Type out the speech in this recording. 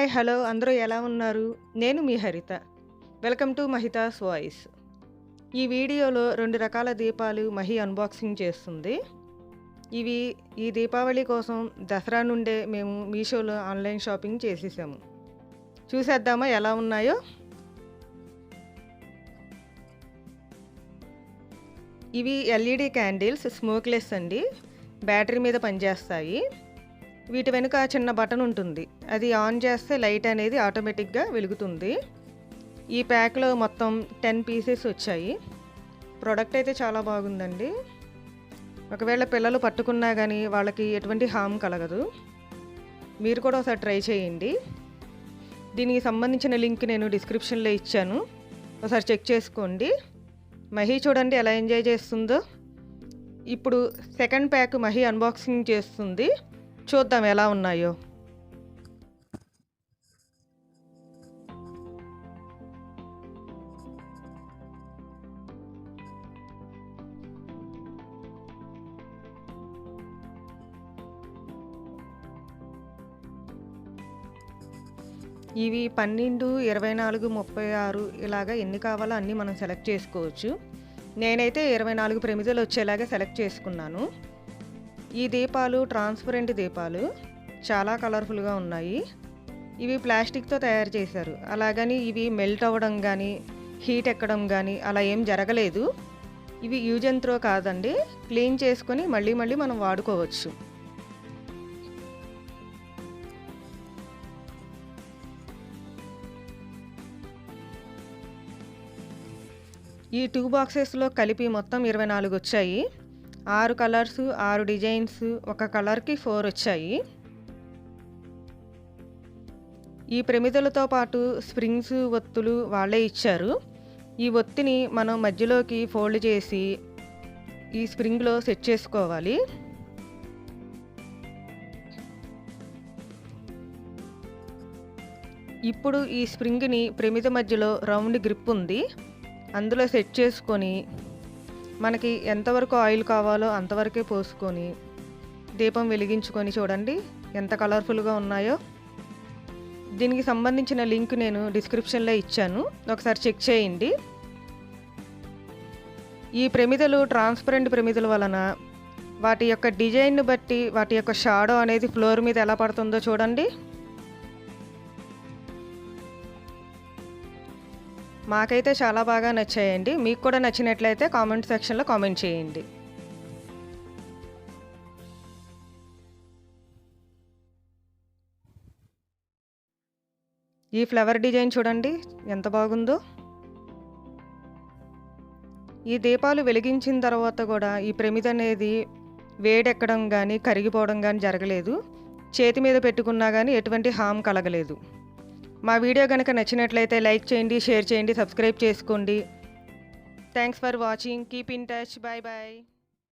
Hi hello అందరూ ఎలా ఉన్నారు? నేను మీ Haritha. Welcome to Mahitha's voice. ఈ వీడియోలో 2 రకాల దీపాలు మహి అన్బాక్సింగ్ చేస్తుంది. ఇవి ఈ దీపావళి కోసం దసరా నుండే మేము మీషోలో ఆన్లైన్ షాపింగ్ చేసేసాము. చూసేద్దామా ఎలా ఉన్నాయో? ఇవి ఎల్ఈడి క్యాండిల్స్, స్మోక్లెస్ అండి. బ్యాటరీ మీద పనిచేస్తాయి. వీటి వెనుక చిన్న బటన్ ఉంటుంది. అది ఆన్ చేస్తే లైట్ అనేది ఆటోమేటిక్గా వెలుగుతుంది. ఈ ప్యాక్లో మొత్తం 10 పీసెస్ వచ్చాయి. ప్రోడక్ట్ అయితే చాలా బాగుందండి. ఒకవేళ పిల్లలు పట్టుకున్నా కానీ వాళ్ళకి ఎటువంటి హామ్ కలగదు. మీరు కూడా ఒకసారి ట్రై చేయండి. దీనికి సంబంధించిన లింక్ నేను డిస్క్రిప్షన్లో ఇచ్చాను, ఒకసారి చెక్ చేసుకోండి. మహి చూడండి ఎలా ఎంజాయ్ చేస్తుందో. ఇప్పుడు సెకండ్ ప్యాక్ మహి అన్బాక్సింగ్ చేస్తుంది. చూద్దాం ఎలా ఉన్నాయో. ఇవి 12, 24, 36 ఇలాగా ఎన్ని కావాలో అన్నీ మనం సెలెక్ట్ చేసుకోవచ్చు. నేనైతే 24 ప్రమిదలు వచ్చేలాగా సెలెక్ట్ చేసుకున్నాను. ఈ దీపాలు ట్రాన్స్పరెంట్ దీపాలు, చాలా కలర్ఫుల్గా ఉన్నాయి. ఇవి ప్లాస్టిక్తో తయారు చేశారు. అలాగని ఇవి మెల్ట్ అవ్వడం కానీ హీట్ ఎక్కడం కానీ అలా ఏం జరగలేదు. ఇవి యూజ్ అండ్ త్రో కాదండి, క్లీన్ చేసుకొని మళ్ళీ మనం వాడుకోవచ్చు. ఈ 2 బాక్సెస్లో కలిపి మొత్తం 24 వచ్చాయి. 6 కలర్స్, 6 డిజైన్స్, ఒక కలర్కి 4 వచ్చాయి. ఈ ప్రమిదలతో పాటు స్ప్రింగ్స్, ఒత్తులు వాళ్ళే ఇచ్చారు. ఈ ఒత్తిని మనం మధ్యలోకి ఫోల్డ్ చేసి ఈ స్ప్రింగ్లో సెట్ చేసుకోవాలి. ఇప్పుడు ఈ స్ప్రింగ్ని ప్రమిద మధ్యలో రౌండ్ గ్రిప్ ఉంది, అందులో సెట్ చేసుకొని మనకి ఎంతవరకు ఆయిల్ కావాలో అంతవరకే పోసుకొని దీపం వెలిగించుకొని చూడండి ఎంత కలర్ఫుల్గా ఉన్నాయో. దీనికి సంబంధించిన లింక్ నేను డిస్క్రిప్షన్లో ఇచ్చాను, ఒకసారి చెక్ చేయండి. ఈ ప్రమిదలు ట్రాన్స్పరెంట్ ప్రమిదల వలన వాటి యొక్క డిజైన్ను బట్టి వాటి యొక్క షాడో అనేది ఫ్లోర్ మీద ఎలా పడుతుందో చూడండి. మాకైతే చాలా బాగా నచ్చాయండి. మీకు కూడా నచ్చినట్లయితే కామెంట్ సెక్షన్లో కామెంట్ చేయండి. ఈ ఫ్లవర్ డిజైన్ చూడండి ఎంత బాగుందో. ఈ దీపాలు వెలిగించిన తర్వాత కూడా ఈ ప్రమిద అనేది వేడెక్కడం కానీ కరిగిపోవడం కానీ జరగలేదు. చేతి మీద పెట్టుకున్నా కానీ ఎటువంటి హామ్ కలగలేదు. మా వీడియో కనుక నచ్చినట్లయితే లైక్ చేయండి, షేర్ చేయండి, సబ్స్క్రైబ్ చేసుకోండి. Thanks for watching. Keep in touch. Bye bye.